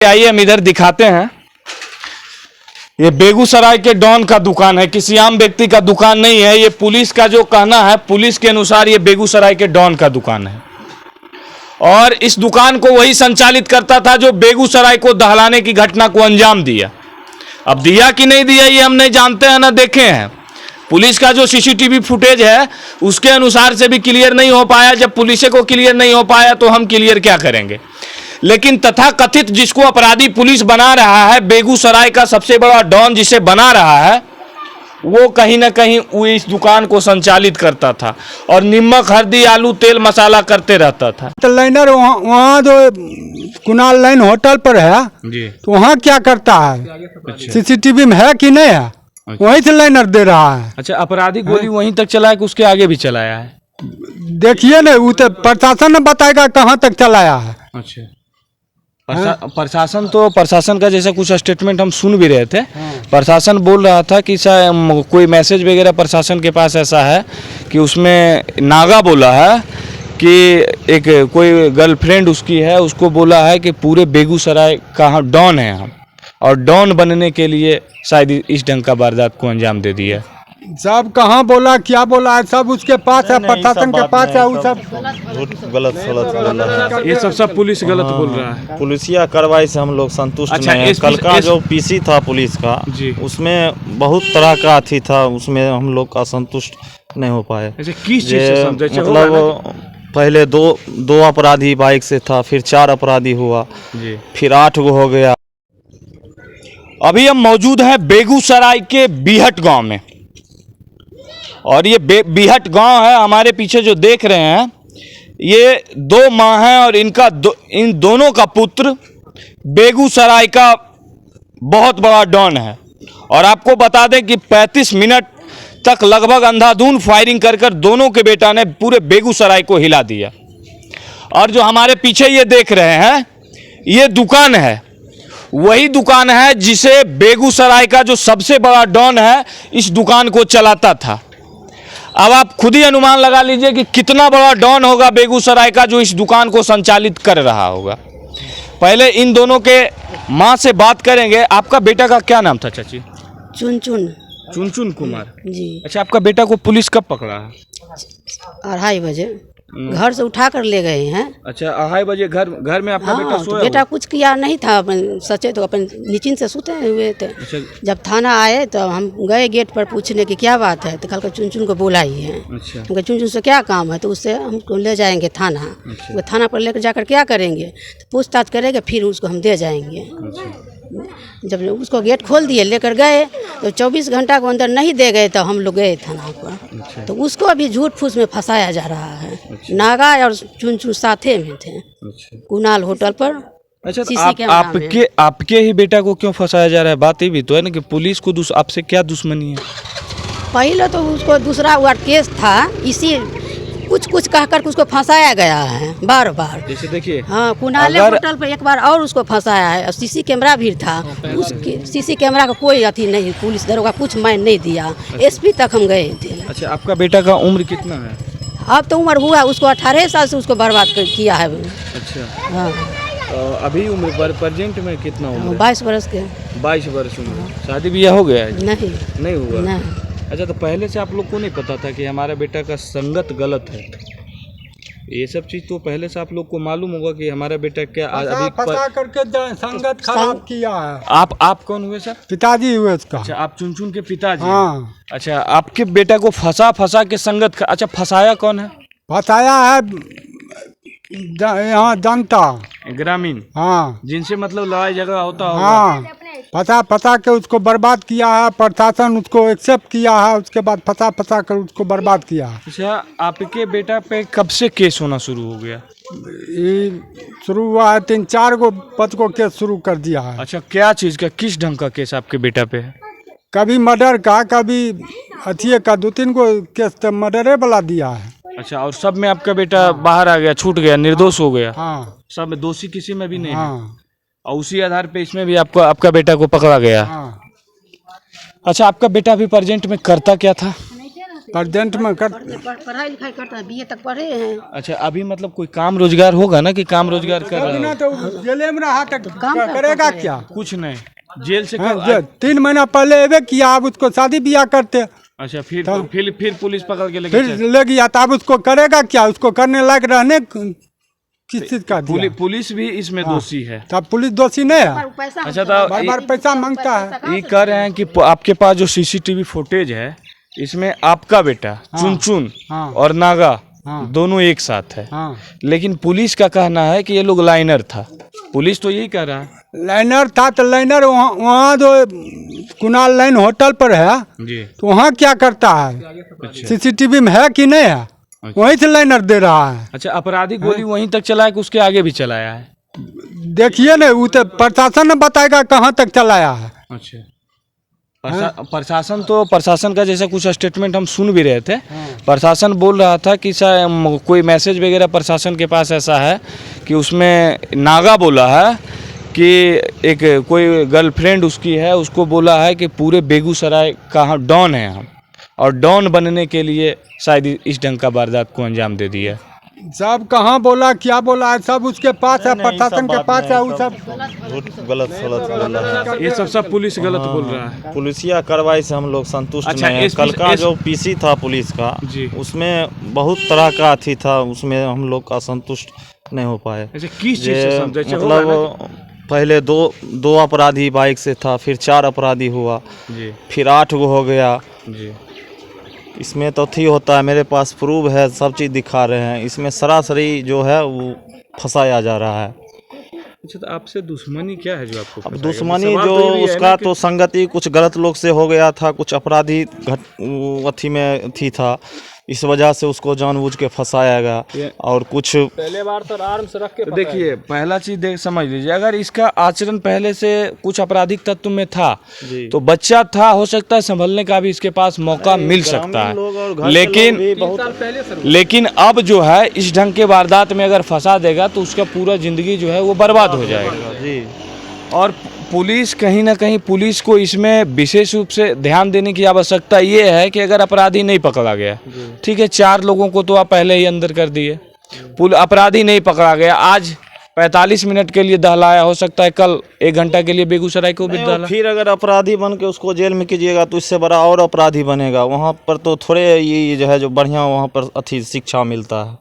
आइए हम इधर दिखाते हैं। ये बेगूसराय के डॉन का दुकान है, किसी आम व्यक्ति का दुकान नहीं है। ये पुलिस का जो कहना है, पुलिस के अनुसार ये बेगूसराय के डॉन का दुकान है और इस दुकान को वही संचालित करता था जो बेगूसराय को दहलाने की घटना को अंजाम दिया। अब दिया कि नहीं दिया ये हम नहीं जानते हैं, ना देखे हैं। पुलिस का जो सीसीटीवी फुटेज है उसके अनुसार से भी क्लियर नहीं हो पाया। जब पुलिस को क्लियर नहीं हो पाया तो हम क्लियर क्या करेंगे। लेकिन तथाकथित जिसको अपराधी पुलिस बना रहा है, बेगूसराय का सबसे बड़ा डॉन जिसे बना रहा है, वो कहीं ना कहीं वो इस दुकान को संचालित करता था और नमक हल्दी आलू तेल मसाला करते रहता था। तो लाइनर वहाँ जो कुणाल लाइन होटल पर है जी, तो वहाँ क्या करता है? सीसीटीवी में है कि नहीं है? वहीं से लाइनर दे रहा है। अच्छा, अपराधी गोली वहीं तक चलाया कि उसके आगे भी चलाया है? देखिए ना, वो तो प्रशासन ने बताएगा कहाँ तक चलाया है। अच्छा, प्रशासन का जैसा कुछ स्टेटमेंट हम सुन भी रहे थे। प्रशासन बोल रहा था कि कोई मैसेज वगैरह प्रशासन के पास ऐसा है कि उसमें नागा बोला है कि एक कोई गर्लफ्रेंड उसकी है, उसको बोला है कि पूरे बेगूसराय का डॉन है हम, और डॉन बनने के लिए शायद इस ढंग का वारदात को अंजाम दे दिया। सब कहाँ बोला, क्या बोला है, सब उसके पास है, प्रशासन के पास है। वो सब गलत बोल रहा है। ये सब पुलिस गलत बोल रहा है। पुलिसिया कार्रवाई से हम लोग संतुष्ट अच्छा, नहीं हैं। कल का जो पीसी था पुलिस का, उसमें बहुत तरह का अथी था, उसमें हम लोग असंतुष्ट नहीं हो पाए। किस चीज से समझे? मतलब पहले दो अपराधी बाइक से था, फिर 4 अपराधी हुआ जी, फिर 8 गो हो गया। अभी हम मौजूद हैं बेगूसराय के बीहट गांव में और ये बीहट गांव है। हमारे पीछे जो देख रहे हैं ये 2 माँ हैं और इन दोनों का पुत्र बेगूसराय का बहुत बड़ा डॉन है। और आपको बता दें कि 35 मिनट तक लगभग अंधाधुंध फायरिंग कर दोनों के बेटा ने पूरे बेगूसराय को हिला दिया। और जो हमारे पीछे ये देख रहे हैं ये दुकान है, वही दुकान है जिसे बेगूसराय का जो सबसे बड़ा डॉन है इस दुकान को चलाता था। अब आप खुद ही अनुमान लगा लीजिए कि कितना बड़ा डॉन होगा बेगूसराय का जो इस दुकान को संचालित कर रहा होगा। पहले इन दोनों के माँ से बात करेंगे। आपका बेटा का क्या नाम था चाची? चुनचुन कुमार जी। अच्छा, आपका बेटा को पुलिस कब पकड़ा है? 2:30 बजे घर से उठा कर ले गए हैं। अच्छा, 2:30 बजे घर में आपका बेटा सोया? बेटा कुछ किया नहीं था, अपन सचे तो अपन निचिन से सोते हुए थे। अच्छा। जब थाना आए तो हम गए गेट पर पूछने की क्या बात है, तो कल का चुनचुन को बोला ही है। अच्छा। हम चुनचुन से क्या काम है, तो उससे हमको ले जाएंगे थाना। अच्छा। थाना पर लेकर जाकर क्या करेंगे, तो पूछताछ करेंगे, फिर उसको हम दे जाएंगे। अच्छा। जब उसको गेट खोल दिए लेकर गए तो 24 घंटा को अंदर नहीं दे गए तो हम लोग गए थाना पर। अच्छा। तो उसको अभी झूठ फूस में फंसाया जा रहा है। अच्छा। नागा और चुनचुन साथे में थे। अच्छा। कुणाल होटल पर। अच्छा, तो आपके ही बेटा को क्यों फंसाया जा रहा है? बात ये भी तो है ना कि पुलिस को आपसे क्या दुश्मनी है? पहले तो उसको दूसरा हुआ केस था, इसी कुछ कहकर उसको फंसाया गया है बार बार। जैसे देखिए, हाँ, कुणाल होटल पे एक बार और उसको फंसाया है। और सीसी कैमरा भी था, उसके सीसी कैमरा का कोई अथी नहीं, पुलिस दरोगा कुछ मान नहीं दिया। एसपी तक हम गए थे। अच्छा, आपका बेटा का उम्र कितना है? अब तो उम्र हुआ उसको 18 साल से उसको बर्बाद किया है। अच्छा, हाँ। अभी उम्र प्रेजेंट में कितना उम्र? 22 वर्ष के। 22 वर्ष उम्र। शादी ब्याह हो गया है? नहीं हुआ। नहीं। अच्छा, तो पहले से आप लोग को नहीं पता था कि हमारा बेटा का संगत गलत है? ये सब चीज तो पहले से आप लोग को मालूम होगा कि हमारा बेटा क्या अभी पता करके संगत खराब किया है। आप कौन हुए सर? पिताजी हुए उसका। अच्छा, आप चुनचुन के पिताजी? हाँ। अच्छा, आपके बेटा को फंसा के संगत अच्छा, फंसाया कौन है? फंसाया है यहाँ जनता ग्रामीण। हाँ, जिनसे मतलब लड़ाई झगड़ा होता होगा। हाँ, फंसा के उसको बर्बाद किया है। प्रशासन उसको एक्सेप्ट किया है, उसके बाद फंसा कर उसको बर्बाद किया। अच्छा, आपके बेटा पे कब से केस होना शुरू हो गया? ये शुरू हुआ है 3-4 गो 5 गो केस शुरू कर दिया है। अच्छा, क्या चीज़ का, किस ढंग का केस आपके बेटा पे है? कभी मर्डर का, कभी अथिये का, 2-3 गो केस तो मर्डरे वाला दिया है। अच्छा, और सब में आपका बेटा बाहर आ गया, छूट गया, निर्दोष हो गया? हाँ। सब में दोषी किसी में भी नहीं? हाँ। है। और उसी आधार पे इसमें भी आपका बेटा को पकड़ा गया? हाँ। अच्छा, आपका बेटा भी प्रेजेंट में करता क्या था? प्रेजेंट में कर पढ़ाई लिखाई करते हैं, बीए तक पढ़े हैं। अच्छा, अभी मतलब कोई काम रोजगार होगा ना कि काम रोजगार कर रहा ना है? तो जेले में रहा तक काम करेगा क्या? कुछ नहीं, जेल से हाँ, कब? 3 महीना पहले एवे किया, अब उसको शादी ब्याह करते, अच्छा, फिर तो- फिर पुलिस पकड़ के लेके फिर चल- ले गया, तो अब उसको करेगा क्या? उसको करने लायक रहने किस चीज का दिया? पुलिस भी इसमें दोषी है। तब पुलिस दोषी नहीं है? पैसा अच्छा, तो बार बार पैसा मांगता है। ये कह रहे हैं कि आपके पास जो सीसीटीवी फुटेज है, इसमें आपका बेटा चुनचुन हाँ। और नागा हाँ। दोनों एक साथ है, हाँ, लेकिन पुलिस का कहना है कि ये लोग लाइनर था। पुलिस तो यही कह रहा है। लाइनर था तो लाइनर वहाँ जो कुणाल लाइन होटल पर है, जी, तो वहाँ क्या करता है? सीसीटीवी में है कि नहीं है? वहीं से लाइनर दे रहा है। अच्छा, अपराधी गोली वहीं तक चलाया कि उसके आगे भी चलाया है? देखिए ना, वो तो प्रशासन ने बताएगा कहाँ तक चलाया है। अच्छा, प्रशासन का जैसे कुछ स्टेटमेंट हम सुन भी रहे थे। प्रशासन बोल रहा था कि कोई मैसेज वगैरह प्रशासन के पास ऐसा है कि उसमें नागा बोला है कि एक कोई गर्लफ्रेंड उसकी है, उसको बोला है कि पूरे बेगूसराय का डॉन है हम, और डॉन बनने के लिए शायद इस ढंग का वारदात को अंजाम दे दिया। सब कहाँ बोला, क्या बोला है, सब उसके पास है, प्रशासन के पास है। वो सब गलत बोल रहा है। ये सब पुलिस गलत बोल रहा है। पुलिसिया कार्रवाई से हम लोग संतुष्ट अच्छा, नहीं हैं। कल का जो पीसी था पुलिस का, जी, उसमें बहुत तरह का अथी था, उसमें हम लोग असंतुष्ट नहीं हो पाए। अच्छा, किस चीज़ से समझे? मतलब पहले दो अपराधी बाइक से था, फिर 4 अपराधी हुआ, जी, फिर 8 गो हो गया। जी, इसमें तो थी होता है, मेरे पास प्रूफ है, सब चीज़ दिखा रहे हैं। इसमें सरासरी जो है वो फंसाया जा रहा है। अच्छा, तो आपसे दुश्मनी क्या है जो आपको अब फंसाएगा? दुश्मनी सवाल जो तो ये भी है उसका ना कि- तो संगति कुछ गलत लोग से हो गया था, कुछ अपराधी अथी में थी था, इस वजह से उसको जानबूझ के फंसाया गया। और कुछ पहले बार तो आराम से रख के तो देखिए, पहला चीज समझ लीजिए, अगर इसका आचरण पहले से कुछ आपराधिक तत्व में था, तो बच्चा था, हो सकता है संभलने का भी इसके पास मौका मिल सकता है, लेकिन अब जो है इस ढंग के वारदात में अगर फंसा देगा तो उसका पूरा जिंदगी जो है वो बर्बाद हो जाएगा। जी, और पुलिस कहीं ना कहीं, पुलिस को इसमें विशेष रूप से ध्यान देने की आवश्यकता ये है कि अगर अपराधी नहीं पकड़ा गया, ठीक है, 4 लोगों को तो आप पहले ही अंदर कर दिए, अपराधी नहीं पकड़ा गया, आज 45 मिनट के लिए दहलाया, हो सकता है कल 1 घंटा के लिए बेगूसराय को भी दहला। फिर अगर अपराधी बन के उसको जेल में कीजिएगा तो इससे बड़ा और अपराधी बनेगा। वहाँ पर तो थोड़े ये जो है जो बढ़िया वहाँ पर अथी शिक्षा मिलता है।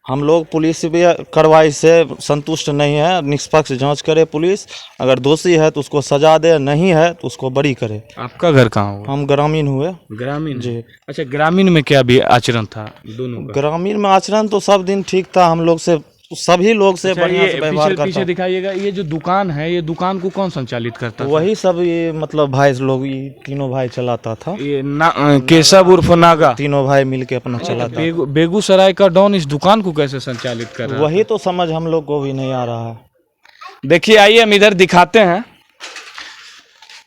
हम लोग पुलिस भी कार्रवाई से संतुष्ट नहीं है। निष्पक्ष जांच करे पुलिस, अगर दोषी है तो उसको सजा दे, नहीं है तो उसको बरी करे। आपका घर कहाँ हुआ? हम ग्रामीण हुए। ग्रामीण जी। अच्छा, ग्रामीण में क्या भी आचरण था दोनों का? ग्रामीण में आचरण तो सब दिन ठीक था, हम लोग से सभी लोग से अच्छा, बढ़िया ये से व्यवहार पीछे करता। दिखाइएगा, ये जो दुकान है, ये दुकान को कौन संचालित करता था? वही सब ये मतलब भाई लोग, ये तीनों भाई चलाता था। ये केशव उर्फ नागा, तीनों भाई मिलके अपना चलाता। बेगूसराय का डॉन इस दुकान को कैसे संचालित कर रहा है? वही तो समझ हम लोग को भी नहीं आ रहा है। देखिए, आइए हम इधर दिखाते हैं।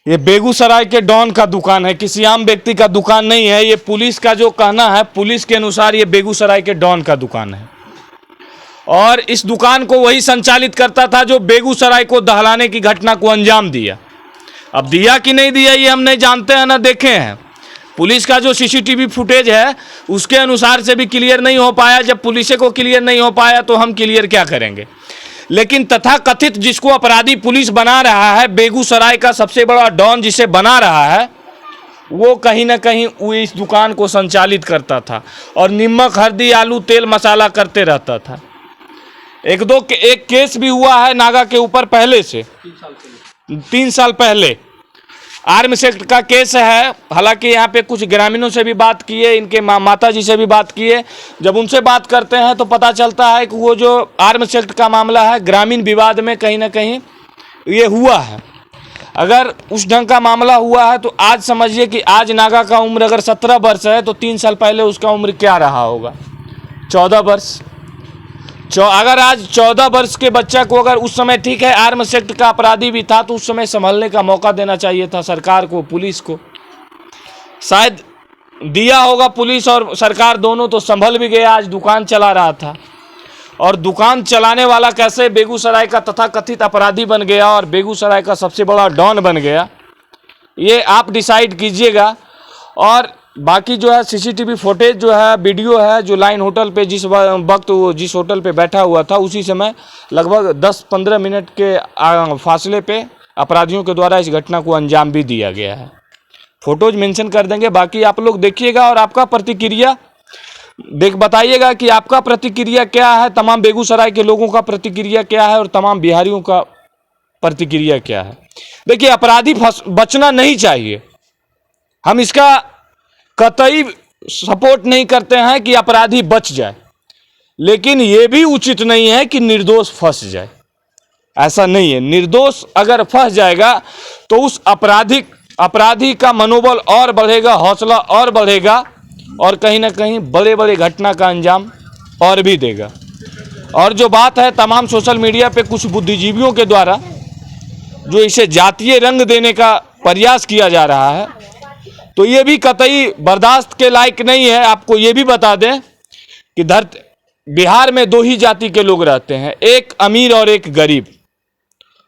ये बेगूसराय के डॉन का दुकान है, किसी आम व्यक्ति का दुकान नहीं है। ये पुलिस का जो कहना है, पुलिस के अनुसार ये बेगूसराय के डॉन का दुकान है, और इस दुकान को वही संचालित करता था जो बेगूसराय को दहलाने की घटना को अंजाम दिया। अब दिया कि नहीं दिया ये हम नहीं जानते हैं, ना देखे हैं। पुलिस का जो सीसीटीवी फुटेज है उसके अनुसार से भी क्लियर नहीं हो पाया। जब पुलिस को क्लियर नहीं हो पाया तो हम क्लियर क्या करेंगे? लेकिन तथाकथित जिसको अपराधी पुलिस बना रहा है, बेगूसराय का सबसे बड़ा डॉन जिसे बना रहा है, वो कहीं ना कहीं वो इस दुकान को संचालित करता था और नमक, हल्दी, आलू, तेल, मसाला करते रहता था। एक केस भी हुआ है नागा के ऊपर पहले से, 3 साल पहले आर्म्स एक्ट का केस है। हालांकि यहाँ पे कुछ ग्रामीणों से भी बात किए, इनके माता जी से भी बात किए। जब उनसे बात करते हैं तो पता चलता है कि वो जो आर्म्स एक्ट का मामला है, ग्रामीण विवाद में कहीं ना कहीं ये हुआ है। अगर उस ढंग का मामला हुआ है तो आज समझिए कि आज नागा का उम्र अगर 17 वर्ष है तो 3 साल पहले उसका उम्र क्या रहा होगा? 14 वर्ष। अगर आज 14 वर्ष के बच्चा को, अगर उस समय ठीक है आर्म्स एक्ट का अपराधी भी था, तो उस समय संभलने का मौका देना चाहिए था सरकार को, पुलिस को। शायद दिया होगा, पुलिस और सरकार दोनों तो संभल भी गया। आज दुकान चला रहा था, और दुकान चलाने वाला कैसे बेगूसराय का तथाकथित अपराधी बन गया और बेगूसराय का सबसे बड़ा डॉन बन गया, ये आप डिसाइड कीजिएगा। और बाकी जो है सीसीटीवी फुटेज जो है, वीडियो है, जो लाइन होटल पे जिस वक्त वो जिस होटल पे बैठा हुआ था उसी समय लगभग 10-15 मिनट के फासले पे अपराधियों के द्वारा इस घटना को अंजाम भी दिया गया है। फोटोज मेंशन कर देंगे, बाकी आप लोग देखिएगा और आपका प्रतिक्रिया बताइएगा कि आपका प्रतिक्रिया क्या है, तमाम बेगूसराय के लोगों का प्रतिक्रिया क्या है और तमाम बिहारियों का प्रतिक्रिया क्या है। देखिए, अपराधी बचना नहीं चाहिए, हम इसका कतई सपोर्ट नहीं करते हैं कि अपराधी बच जाए, लेकिन यह भी उचित नहीं है कि निर्दोष फंस जाए। ऐसा नहीं है, निर्दोष अगर फंस जाएगा तो उस अपराधी का मनोबल और बढ़ेगा, हौसला और बढ़ेगा और कहीं ना कहीं बड़े बड़े घटना का अंजाम और भी देगा। और जो बात है तमाम सोशल मीडिया पे कुछ बुद्धिजीवियों के द्वारा जो इसे जातीय रंग देने का प्रयास किया जा रहा है, तो ये भी कतई बर्दाश्त के लायक नहीं है। आपको ये भी बता दें कि बिहार में 2 ही जाति के लोग रहते हैं, एक अमीर और एक गरीब,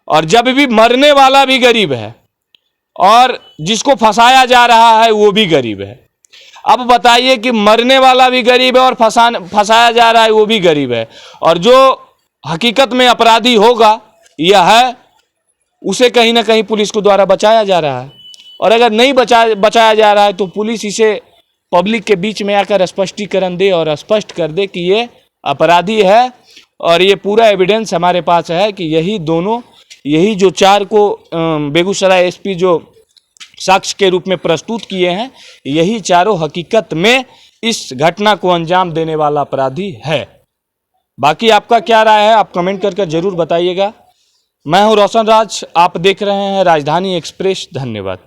और जब भी मरने वाला भी गरीब है और जिसको फंसाया जा रहा है वो भी गरीब है। अब बताइए कि मरने वाला भी गरीब है और फंसाया जा रहा है वो भी गरीब है, और जो हकीकत में अपराधी होगा यह है, उसे कहीं ना कहीं पुलिस के द्वारा बचाया जा रहा है। और अगर नहीं बचाया जा रहा है तो पुलिस इसे पब्लिक के बीच में आकर स्पष्टीकरण दे और स्पष्ट कर दे कि ये अपराधी है। और ये पूरा एविडेंस हमारे पास है कि यही जो 4 को बेगूसराय एसपी जो साक्ष्य के रूप में प्रस्तुत किए हैं, यही चारों हकीकत में इस घटना को अंजाम देने वाला अपराधी है। बाकी आपका क्या राय है, आप कमेंट करके जरूर बताइएगा। मैं हूं रोशन राज, आप देख रहे हैं राजधानी एक्सप्रेस। धन्यवाद।